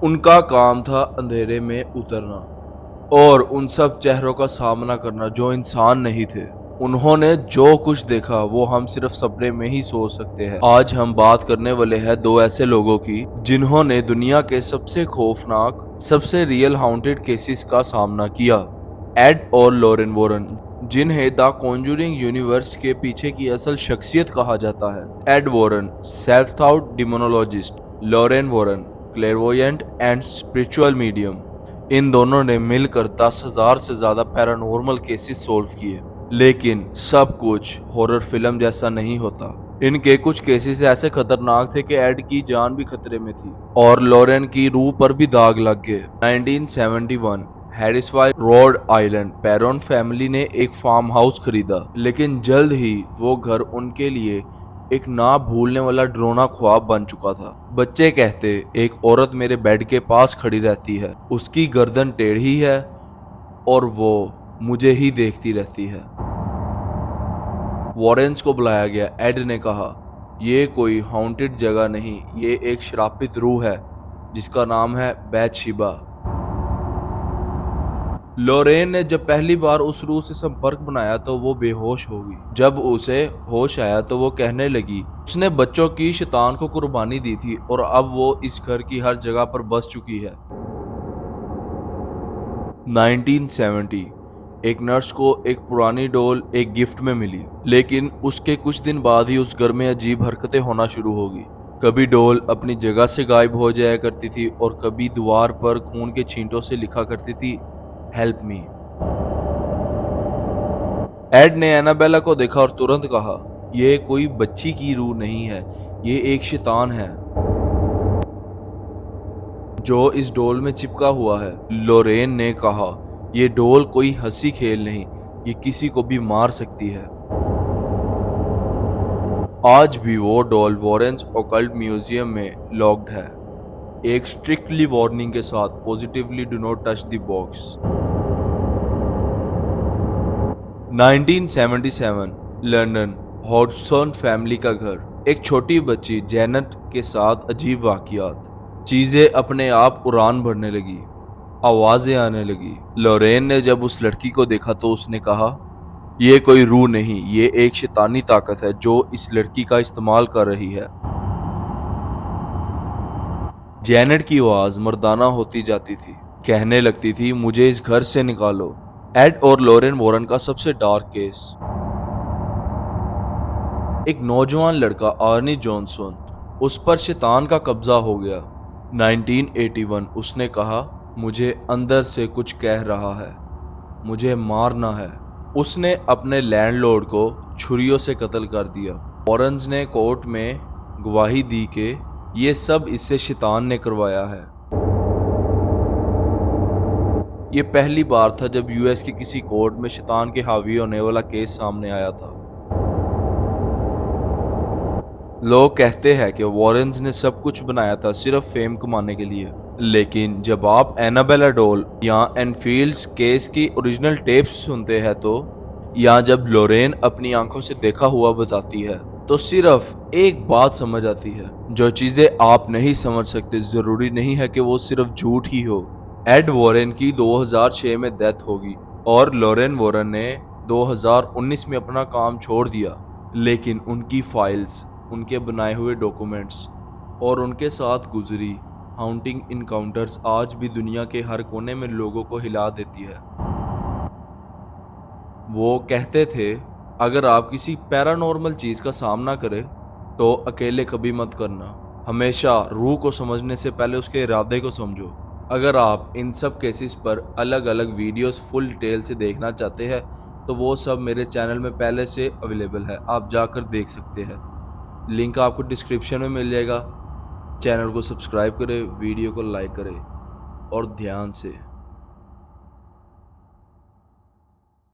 उनका काम था अंधेरे में उतरना और उन सब चेहरों का सामना करना जो इंसान नहीं थे। उन्होंने जो कुछ देखा वो हम सिर्फ सपने में ही सोच सकते हैं। आज हम बात करने वाले हैं दो ऐसे लोगों की जिन्होंने दुनिया के सबसे खौफनाक, सबसे रियल हाउंटेड केसेस का सामना किया। एड और लॉरेन वॉरेन, जिन्हें द कॉन्जूरिंग यूनिवर्स के पीछे की असल शख्सियत कहा जाता है। Ed Warren, self taught demonologist, Lorraine Warren, clairvoyant and spiritual medium. इन दोनों ने मिलकर 10,000 से ज्यादा पैरानॉर्मल केसेस सोल्व किए, लेकिन सब कुछ हॉरर फिल्म जैसा नहीं होता। इनके कुछ केसेस ऐसे खतरनाक थे कि एड की जान भी खतरे में थी और लॉरेन की रूह पर भी दाग लग गए। 1971 हैरिसवाइल, रोड आइलैंड, पेरोन फैमिली ने एक फार्म हाउस खरीदा, लेकिन जल्द ही वो घर उनके लिए एक ना भूलने वाला डरावना ख्वाब बन चुका था। बच्चे कहते, एक औरत मेरे बेड के पास खड़ी रहती है, उसकी गर्दन टेढ़ी है और वो मुझे ही देखती रहती है। वॉरेंस को बुलाया गया। एड ने कहा, ये कोई हाउंटेड जगह नहीं, ये एक श्रापित रूह है जिसका नाम है बैथशिबा। लॉरेन ने जब पहली बार उस रूह से संपर्क बनाया तो वो बेहोश हो गई। जब उसे होश आया तो वो कहने लगी उसने बच्चों की शैतान को कुर्बानी दी थी और अब वो इस घर की हर जगह पर बस चुकी है। 1970 एक नर्स को एक पुरानी डॉल एक गिफ्ट में मिली, लेकिन उसके कुछ दिन बाद ही उस घर में अजीब हरकतें होना शुरू हो गई। कभी डॉल अपनी जगह से गायब हो जाया करती थी और कभी दीवार पर खून के छींटों से लिखा करती थी, हेल्प मी। एड ने एनाबेला को देखा और तुरंत कहा, यह कोई बच्ची की रूह नहीं है, ये एक शैतान है जो इस डोल में चिपका हुआ है। लॉरेन ने कहा, यह डोल कोई हंसी खेल नहीं, ये किसी को भी मार सकती है। आज भी वो डोल वॉरेंस ओकल्ट म्यूजियम में लॉक्ड है, एक स्ट्रिक्टली वार्निंग के साथ, positively do not touch the box. 1977 London, Hodson family का घर। एक छोटी बच्ची जेनेट के साथ अजीब वाकयात। चीजें अपने आप उड़ान भरने लगी, आवाजें आने लगी। लॉरेन ने जब उस लड़की को देखा तो उसने कहा, यह कोई रूह नहीं, ये एक शैतानी ताकत है जो इस लड़की का इस्तेमाल कर रही है। जेनेट की आवाज मर्दाना होती जाती थी, कहने लगती थी, मुझे इस घर से निकालो। एड और लॉरेन वॉरेन का सबसे डार्क केस। एक नौजवान लड़का आर्नी जॉनसन, उस पर शैतान का कब्जा हो गया। 1981 उसने कहा, मुझे अंदर से कुछ कह रहा है, मुझे मारना है। उसने अपने लैंडलॉर्ड को छुरियों से कत्ल कर दिया। वॉरेन्स ने कोर्ट में गवाही दी कि ये सब इससे शैतान ने करवाया है। ये पहली बार था जब यूएस के किसी कोर्ट में शैतान के हावी होने वाला केस सामने आया था। लोग कहते हैं कि वॉरेन्स ने सब कुछ बनाया था सिर्फ फेम कमाने के लिए, लेकिन जब आप एनाबेला डॉल या एनफील्ड्स केस की ओरिजिनल टेप्स सुनते हैं तो, या जब लॉरेन अपनी आंखों से देखा हुआ बताती है, तो सिर्फ एक बात समझ आती है, जो चीजें आप नहीं समझ सकते जरूरी नहीं है कि वो सिर्फ झूठ ही हो। एड वॉरेन की 2006 में डेथ होगी और लॉरेन वॉरेन ने 2019 में अपना काम छोड़ दिया, लेकिन उनकी फाइल्स, उनके बनाए हुए डॉक्यूमेंट्स और उनके साथ गुजरी हाउंटिंग इनकाउंटर्स आज भी दुनिया के हर कोने में लोगों को हिला देती है। वो कहते थे, अगर आप किसी पैरानॉर्मल चीज का सामना करें तो अकेले कभी मत करना, हमेशा रूह को समझने से पहले उसके इरादे को समझो। अगर आप इन सब केसेस पर अलग अलग वीडियोस फुल डिटेल से देखना चाहते हैं तो वो सब मेरे चैनल में पहले से अवेलेबल है, आप जाकर देख सकते हैं। लिंक आपको डिस्क्रिप्शन में मिल जाएगा। चैनल को सब्सक्राइब करें, वीडियो को लाइक करें और ध्यान से